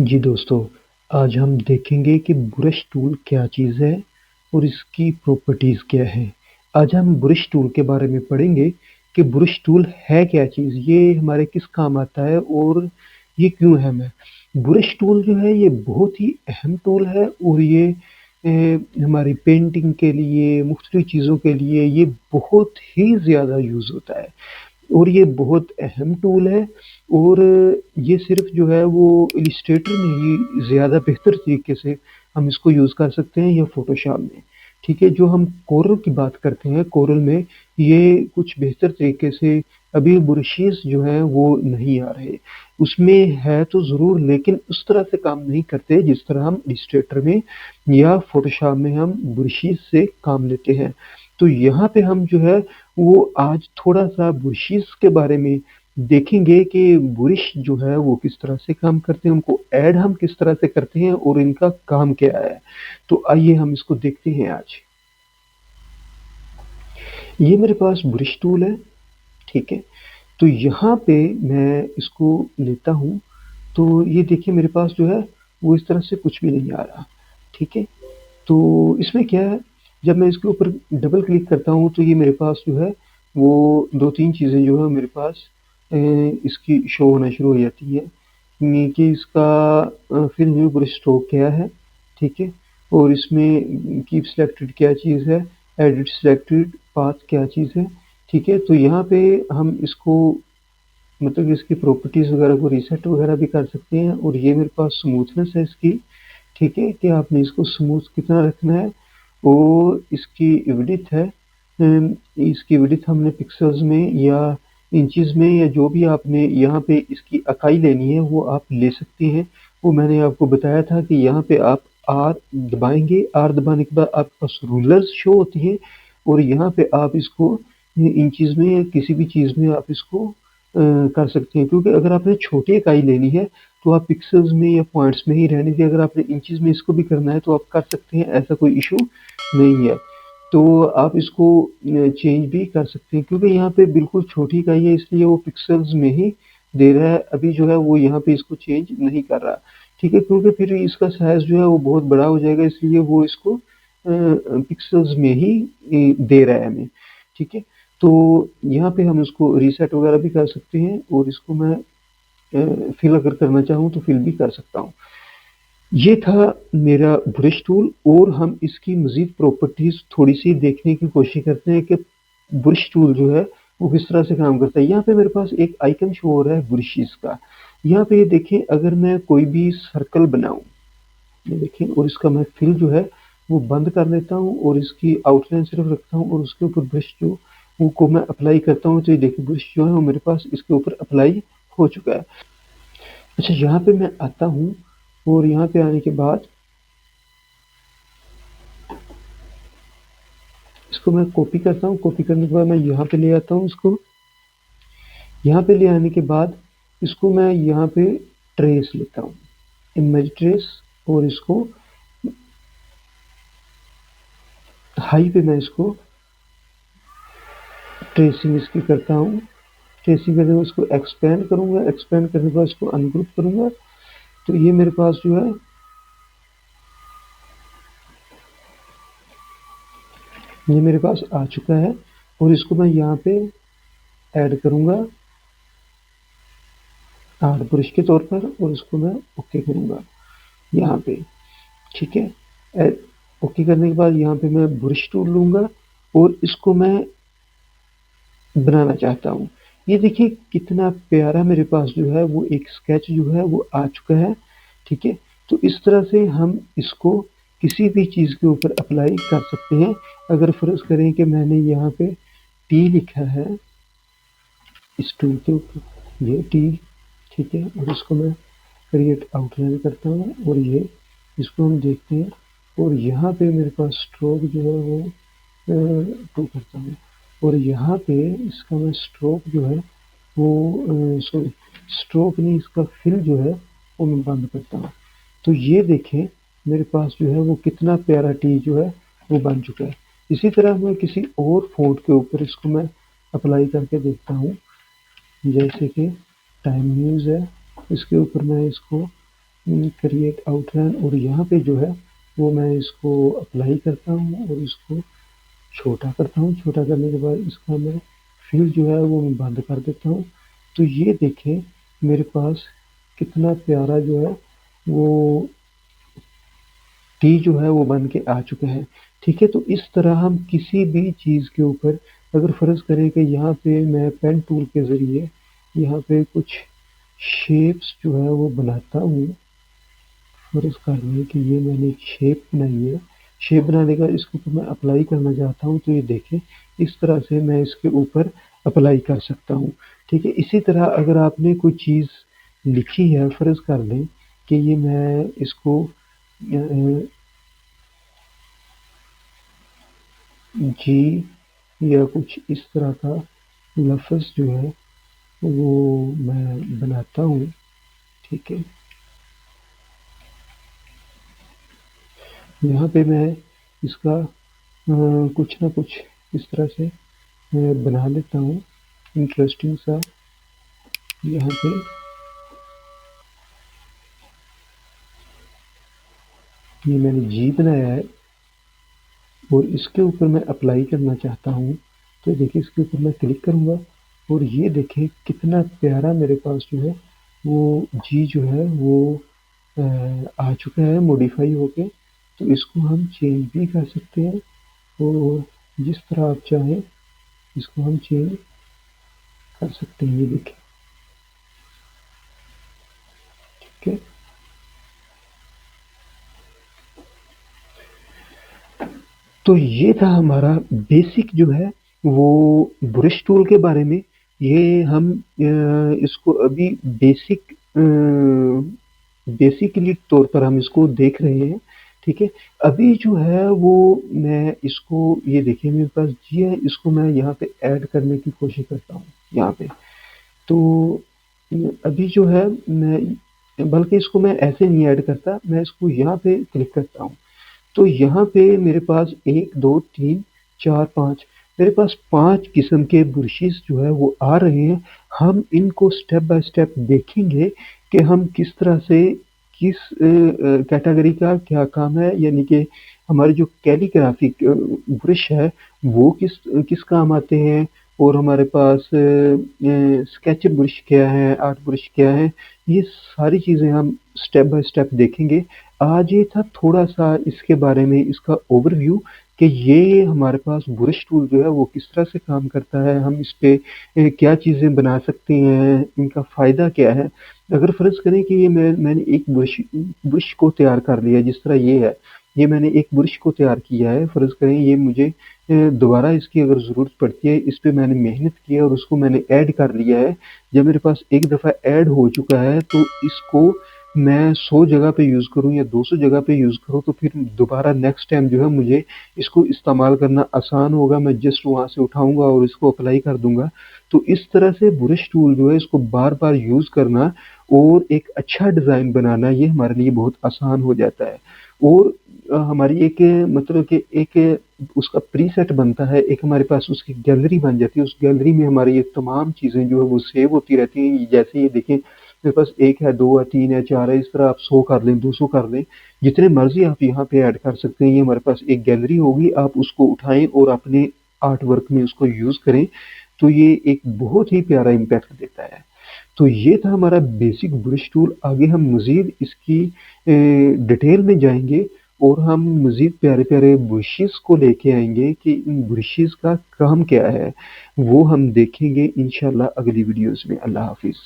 जी दोस्तों, आज हम देखेंगे कि ब्रश टूल क्या चीज़ है और इसकी प्रॉपर्टीज़ क्या हैं। आज हम ब्रश टूल के बारे में पढ़ेंगे कि ब्रश टूल है क्या चीज़, ये हमारे किस काम आता है और ये क्यों अहम है। ब्रश टूल जो है ये बहुत ही अहम टूल है और ये हमारी पेंटिंग के लिए, मुख्तलिफ चीज़ों के लिए ये बहुत ही ज़्यादा यूज़ होता है। और ये बहुत अहम टूल है और ये सिर्फ़ जो है वो इलस्ट्रेटर में ही ज़्यादा बेहतर तरीके से हम इसको यूज़ कर सकते हैं या फ़ोटोशॉप में, ठीक है? जो हम कोरल की बात करते हैं, कोरल में ये कुछ बेहतर तरीके से अभी ब्रशेज़ जो हैं वो नहीं आ रहे। उसमें है तो ज़रूर लेकिन उस तरह से काम नहीं करते जिस तरह हम इलस्ट्रेटर में या फ़ोटोशॉप में हम ब्रशेज़ से काम लेते हैं। तो यहाँ पे हम जो है वो आज थोड़ा-सा बुरशीज़ के बारे में देखेंगे कि बुरिश जो है वो किस तरह से काम करते हैं, उनको ऐड हम किस तरह से करते हैं और इनका काम क्या है। तो आइए हम इसको देखते हैं आज। ये मेरे पास ब्रश टूल है, ठीक है? तो यहाँ पे मैं इसको लेता हूँ, तो ये देखिए मेरे पास जो है वो इस तरह से कुछ भी नहीं आ रहा, ठीक है? तो इसमें क्या है, जब मैं इसके ऊपर डबल क्लिक करता हूँ तो ये मेरे पास जो है वो 2-3 चीज़ें जो है मेरे पास इसकी शो होना शुरू हो जाती है। कि इसका फिल न्यू ब्रश स्ट्रोक क्या है, ठीक है? और इसमें कीप सिलेक्टेड क्या चीज़ है, एडिट सिलेक्टेड पाथ क्या चीज़ है, ठीक है? तो यहाँ पे हम इसको मतलब इसकी प्रॉपर्टीज़ वगैरह को रीसेट वगैरह भी कर सकते हैं और ये मेरे पास स्मूथनेस है इसकी, ठीक है? कि आपने इसको स्मूथ कितना रखना है और इसकी विड्थ है इसकी विड्थ हमने पिक्सेल्स में या इंचेस में या जो भी आपने यहाँ पे इसकी इकाई लेनी है वो आप ले सकते हैं। वो मैंने आपको बताया था कि यहाँ पे आप आर दबाएँगे, आर दबाने के बाद आपके पास रूलर्स शो होती हैं और यहाँ पे आप इसको इंचेस में या किसी भी चीज़ में आप इसको कर सकते हैं क्योंकि अगर आपने छोटी इकाई लेनी है तो आप पिक्सेल्स में या पॉइंट्स में ही रहने दें, अगर आपने इंचेस में इसको भी करना है तो आप कर सकते हैं, ऐसा कोई इश्यू नहीं है। तो आप इसको चेंज भी कर सकते हैं क्योंकि यहाँ पे बिल्कुल छोटी इकाई है इसलिए वो पिक्सेल्स में ही दे रहा है, अभी जो है वो यहाँ पे इसको चेंज नहीं कर रहा, ठीक है? क्योंकि फिर इसका साइज़ जो है वो बहुत बड़ा हो जाएगा इसलिए वो इसको पिक्सेल्स में ही दे रहा है हमें, ठीक है? तो यहाँ पे हम इसको रीसेट वगैरह भी कर सकते हैं और इसको मैं फिल अगर करना चाहूँ तो फिल भी कर सकता हूँ। ये था मेरा ब्रश टूल और हम इसकी मज़ीद प्रॉपर्टीज़ थोड़ी-सी देखने की कोशिश करते हैं कि ब्रश टूल जो है वो किस तरह से काम करता है। यहाँ पे मेरे पास एक आइकन शो हो रहा है ब्रशेज़ का। यहाँ पे देखें अगर मैं कोई भी सर्कल बनाऊँ, ये देखें और इसका मैं फिल जो है वो बंद कर लेता हूँ और इसकी आउटलाइन सिर्फ़ रखता हूँ और उसके ऊपर ब्रश जो वो को मैं अप्लाई करता हूँ तो ये देखिए ब्रश जो है वो मेरे पास इसके ऊपर अप्लाई हो चुका है। अच्छा यहाँ पे मैं आता हूँ और यहाँ पे आने के बाद इसको मैं कॉपी करता हूँ, कॉपी करने के बाद मैं यहाँ पे ले आता हूँ इसको। यहाँ पे ले आने के बाद इसको मैं यहाँ पे ट्रेस लेता हूँ, इमेज ट्रेस और इसको हाई पे मैं इसको ट्रेसिंग इसकी करता हूँ। ट्रेसिंग करने के बाद इसको एक्सपेंड करूँगा, एक्सपेंड करने के बाद इसको अनग्रुप करूँगा। तो ये मेरे पास जो है ये मेरे पास आ चुका है और इसको मैं यहाँ पे ऐड करूँगा आर्ट ब्रश के तौर पर और इसको मैं ओके करूँगा यहाँ पे, ठीक है? ओके करने के बाद यहाँ पे मैं ब्रश टूल लूँगा और इसको मैं बनाना चाहता हूँ। ये देखिए कितना प्यारा मेरे पास जो है वो एक स्केच जो है वो आ चुका है, ठीक है? तो इस तरह से हम इसको किसी भी चीज़ के ऊपर अप्लाई कर सकते हैं। अगर फ़र्ज़ करें कि मैंने यहाँ पे टी लिखा है, इस टूल के ऊपर ये टी, ठीक है? और इसको मैं क्रिएट आउटलाइन करता हूँ और ये इसको हम देखते हैं और यहाँ पे मेरे पास स्ट्रोक जो है वो 2 करता हूँ और यहाँ पे इसका मैं स्ट्रोक जो है वो सॉरी स्ट्रोक नहीं इसका फिल जो है वो मैं बंद करता हूँ। तो ये देखें मेरे पास जो है वो कितना प्यारा टी जो है वो बन चुका है। इसी तरह मैं किसी और फ़ॉन्ट के ऊपर इसको मैं अप्लाई करके देखता हूँ, जैसे कि टाइम न्यूज़ है, इसके ऊपर मैं इसको क्रिएट आउटलाइन, और यहाँ पे जो है वो मैं इसको अप्लाई करता हूँ और इसको छोटा करता हूँ। छोटा करने के बाद इसका मैं फिल जो है वो मैं बंद कर देता हूँ। तो ये देखें मेरे पास कितना प्यारा जो है वो टी जो है वो बन के आ चुके हैं। ठीक है, तो इस तरह हम किसी भी चीज़ के ऊपर अगर फ़र्ज़ करें कि यहाँ पे मैं पेन टूल के ज़रिए यहाँ पे कुछ शेप्स जो है वो बनाता हूँ। फ़र्ज़ कर लें कि ये मैंने एक शेप बनाई है। शेप बनाने का इसके ऊपर मैं अप्लाई करना चाहता हूँ, तो ये देखें इस तरह से मैं इसके ऊपर अप्लाई कर सकता हूँ। ठीक है, इसी तरह अगर आपने कोई चीज़ लिखी है, फ़र्ज़ कर लें कि ये मैं इसको जी या कुछ इस तरह का लफ्ज़ जो है वो मैं बनाता हूँ। ठीक है, यहाँ पे मैं इसका कुछ ना कुछ इस तरह से बना लेता हूँ इंटरेस्टिंग सा। यहाँ पे ये मैंने जी बनाया है और इसके ऊपर मैं अप्लाई करना चाहता हूँ। तो देखिए इसके ऊपर मैं क्लिक करूँगा और ये देखें कितना प्यारा मेरे पास जो है वो जी जो है वो आ चुका है मॉडिफाई होके। तो इसको हम चेंज भी कर सकते हैं और जिस तरह आप चाहें इसको हम चेंज कर सकते हैं। ये देखिए, ठीक है। तो ये था हमारा बेसिक जो है वो ब्रश टूल के बारे में। ये हम इसको अभी बेसिकली तौर पर हम इसको देख रहे हैं। ठीक है, अभी जो है वो मैं इसको ये देखिए मेरे पास जी है, इसको मैं यहाँ पे ऐड करने की कोशिश करता हूँ यहाँ पे। तो अभी जो है मैं बल्कि इसको मैं ऐसे नहीं ऐड करता, मैं इसको यहाँ पे क्लिक करता हूँ। तो यहाँ पे मेरे पास 1, 2, 3, 4, 5 मेरे पास 5 किस्म के ब्रशेस जो है वो आ रहे हैं। हम इनको स्टेप बाय स्टेप देखेंगे कि हम किस तरह से किस कैटेगरी का क्या काम है, यानी कि हमारे जो कैलीग्राफी ब्रश है वो किस किस काम आते हैं, और हमारे पास स्केच ब्रश क्या है, आर्ट ब्रश क्या है, ये सारी चीज़ें हम स्टेप बाय स्टेप देखेंगे। आज ये था थोड़ा-सा इसके बारे में इसका ओवरव्यू कि ये हमारे पास ब्रश टूल जो है वो किस तरह से काम करता है, हम इस पे क्या चीज़ें बना सकते हैं, इनका फ़ायदा क्या है। अगर फ़र्ज़ करें कि ये मैंने एक ब्रश को तैयार कर लिया जिस तरह ये है, ये मैंने एक ब्रश को तैयार किया है, फ़र्ज़ करें ये मुझे दोबारा इसकी अगर ज़रूरत पड़ती है, इस पे मैंने मेहनत की है और उसको मैंने ऐड कर लिया है। जब मेरे पास एक दफ़ा ऐड हो चुका है तो इसको मैं 100 जगह पे यूज़ करूँ या 200 जगह पे यूज़ करूँ तो फिर दोबारा नेक्स्ट टाइम जो है मुझे इसको इस्तेमाल करना आसान होगा। मैं जस्ट वहाँ से उठाऊँगा और इसको अप्लाई कर दूँगा। तो इस तरह से ब्रश टूल जो है इसको बार-बार यूज़ करना और एक अच्छा डिज़ाइन बनाना ये हमारे लिए बहुत आसान हो जाता है। और हमारी एक मतलब कि एक उसका प्रीसेट बनता है, एक हमारे पास उसकी गैलरी बन जाती है। उस गैलरी में हमारी ये तमाम चीज़ें जो है वो सेव होती रहती हैं। जैसे ये देखें मेरे पास 1 है, 2 है, 3 है, 4 है, इस तरह आप 100 कर लें, 200 कर लें, जितने मर्ज़ी आप यहाँ पे ऐड कर सकते हैं। ये हमारे पास एक गैलरी होगी, आप उसको उठाएँ और अपने आर्ट वर्क में उसको यूज़ करें, तो ये एक बहुत ही प्यारा इम्पैक्ट देता है। तो ये था हमारा बेसिक ब्रश टूल। आगे हम मज़ीद इसकी डिटेल में जाएँगे और हम मज़ीद प्यारे-प्यारे ब्रशेज़ को लेके आएँगे कि इन ब्रशेज़ का काम क्या है, वो हम देखेंगे इंशाअल्लाह अगली वीडियोज़ में। अल्लाह हाफ़िज़।